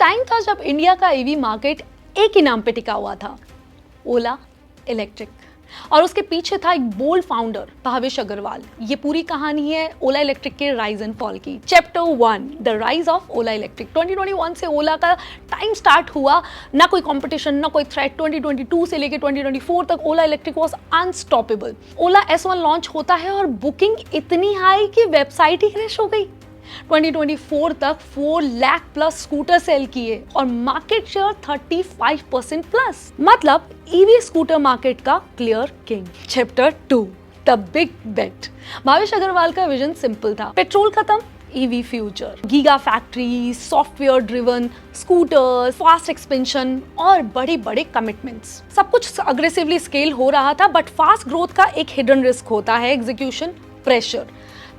Time था जब India का ईवी मार्केट एक ही नाम पे टिका हुआ था, ओला इलेक्ट्रिक, और उसके पीछे था एक बोल्ड फाउंडर भावेश अग्रवाल। ये पूरी कहानी है ओला इलेक्ट्रिक के राइज एंड फॉल की। Chapter 1, the rise of Ola electric. 2021 से ओला का टाइम स्टार्ट हुआ, ना कोई कंपटीशन ना कोई थ्रेट। 2022 से लेकर 2024 तक Ola electric was unstoppable. Ola S1 launch होता है और बुकिंग इतनी हाई कि वेबसाइट ही क्रैश हो गई। 2024 तक 4 लाख प्लस स्कूटर सेल किए और मार्केट शेयर 35% प्लस, मतलब ईवी स्कूटर मार्केट का clear king. Chapter 2, the big bet. Bhavesh Aggarwal का विजन सिंपल था, पेट्रोल खत्म, EV future. Giga factory, software driven scooters, fast expansion और बड़े बड़े कमिटमेंट्स। सब कुछ अग्रेसिवली स्केल हो रहा था, बट फास्ट ग्रोथ का एक हिडन रिस्क होता है, execution pressure.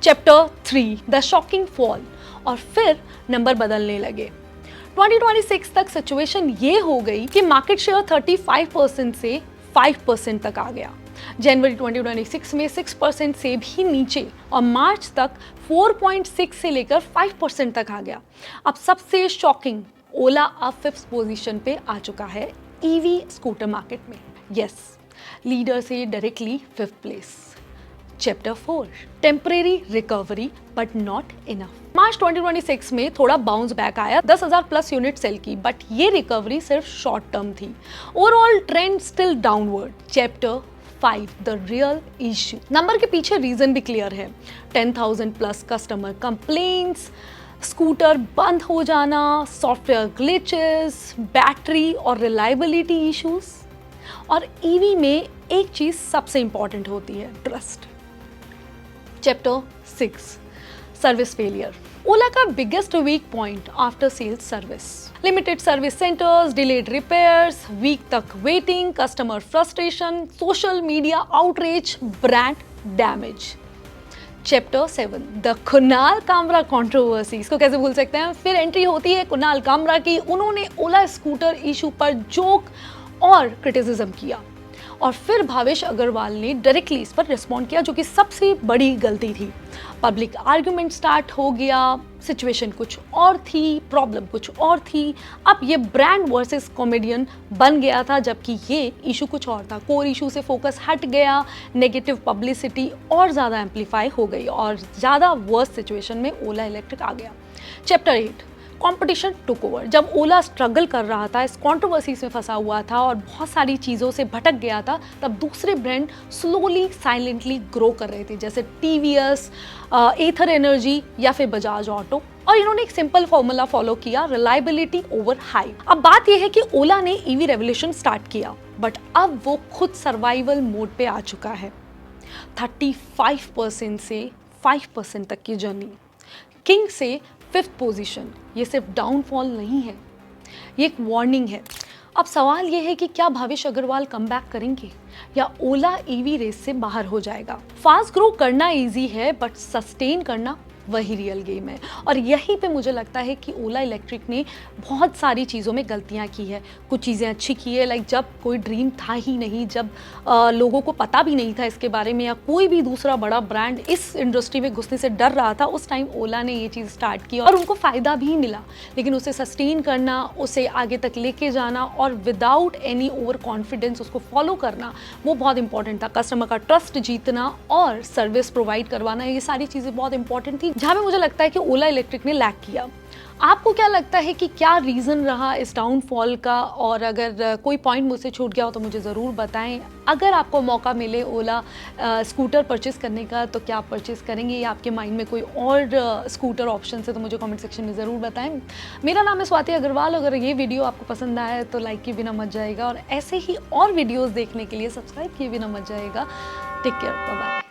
Chapter 3, the shocking fall. और फिर नंबर बदलने लगे। 2026 तक सिचुएशन ये हो गई कि मार्केट शेयर 35% से 5% तक आ गया। जनवरी 2026 में 6% से भी नीचे और मार्च तक 4.6 से लेकर 5% तक आ गया। अब सबसे शॉकिंग, ओला अब 5th पोजीशन पे आ चुका है ईवी स्कूटर मार्केट में। यस, लीडर से directly 5th place. Chapter 4, temporary recovery but not enough. March 2026 में थोड़ा बाउंस बैक आया, 10,000 प्लस यूनिट सेल की, बट ये रिकवरी सिर्फ शॉर्ट टर्म थी। Overall trend still downward. Chapter 5, the real issue. Number के पीछे रीजन भी क्लियर है, 10,000 प्लस कस्टमर कंप्लेंट्स, स्कूटर बंद हो जाना, सॉफ्टवेयर ग्लिचेस, बैटरी और रिलायबिलिटी इश्यूज। और ईवी में एक चीज सबसे इंपॉर्टेंट होती है, trust. Chapter 6, service failure. Ola का biggest weak point after sales service. Limited service centres, delayed repairs, week तक waiting, customer frustration, social media outreach, brand damage. Chapter 7, the Kunal Kamra controversy. इसको कैसे भूल सकते हैं। फिर एंट्री होती है कुणाल कामरा की। उन्होंने ओला स्कूटर इशू पर जोक और क्रिटिसिज्म किया और फिर भावेश अग्रवाल ने डायरेक्टली इस पर रिस्पॉन्ड किया, जो कि सबसे बड़ी गलती थी। पब्लिक आर्ग्यूमेंट स्टार्ट हो गया, सिचुएशन कुछ और थी, प्रॉब्लम कुछ और थी। अब ये ब्रांड वर्सेस कॉमेडियन बन गया था, जबकि ये इशू कुछ और था। कोर इशू से फोकस हट गया, नेगेटिव पब्लिसिटी और ज़्यादा एम्पलीफाई हो गई और ज़्यादा वर्स्ट सिचुएशन में ओला इलेक्ट्रिक आ गया। Chapter 8, competition took over. जब ओला स्ट्रगल कर रहा था, इस कंट्रोवर्सीज में फंसा हुआ था और बहुत सारी चीज़ों से भटक गया था, तब दूसरे ब्रांड स्लोली साइलेंटली ग्रो कर रहे थे, जैसे टीवीएस, एथर एनर्जी या फिर बजाज ऑटो। और इन्होंने एक सिंपल फॉर्मूला फॉलो किया, रिलायबिलिटी ओवर हाइप। अब बात यह है कि ओला ने ईवी रेवोल्यूशन स्टार्ट किया, बट अब वो खुद सर्वाइवल मोड पे आ चुका है। 35% से 5% तक की जर्नी, किंग से 5th पोजीशन। ये सिर्फ डाउनफॉल नहीं है, ये एक वार्निंग है। अब सवाल ये है कि क्या भावेश अग्रवाल कमबैक करेंगे या ओला ईवी रेस से बाहर हो जाएगा। फास्ट ग्रो करना इजी है, बट सस्टेन करना वही रियल गेम है। और यहीं पे मुझे लगता है कि ओला इलेक्ट्रिक ने बहुत सारी चीज़ों में गलतियां की है। कुछ चीज़ें अच्छी की है, लाइक जब कोई ड्रीम था ही नहीं, जब लोगों को पता भी नहीं था इसके बारे में, या कोई भी दूसरा बड़ा ब्रांड इस इंडस्ट्री में घुसने से डर रहा था, उस टाइम ओला ने ये चीज़ स्टार्ट की और उनको फ़ायदा भी मिला। लेकिन उसे सस्टेन करना, उसे आगे तक लेके जाना और विदाउट एनी ओवर कॉन्फिडेंस उसको फॉलो करना, वो बहुत इंपॉर्टेंट था। कस्टमर का ट्रस्ट जीतना और सर्विस प्रोवाइड करवाना, ये सारी चीज़ें बहुत इंपॉर्टेंट थी, जहाँ पे मुझे लगता है कि ओला इलेक्ट्रिक ने लैक किया। आपको क्या लगता है कि क्या रीज़न रहा इस डाउनफॉल का? और अगर कोई पॉइंट मुझसे छूट गया हो तो मुझे ज़रूर बताएं। अगर आपको मौका मिले ओला स्कूटर परचेस करने का, तो क्या आप परचेस करेंगे या आपके माइंड में कोई और स्कूटर ऑप्शन है, तो मुझे कमेंट सेक्शन में ज़रूर बताएं। मेरा नाम है स्वाति अग्रवाल। अगर ये वीडियो आपको पसंद आया है तो लाइक किए बिना मत जाएगा और ऐसे ही और वीडियोज़ देखने के लिए सब्सक्राइब किए बिना मत जाएगा। Take care, bye bye.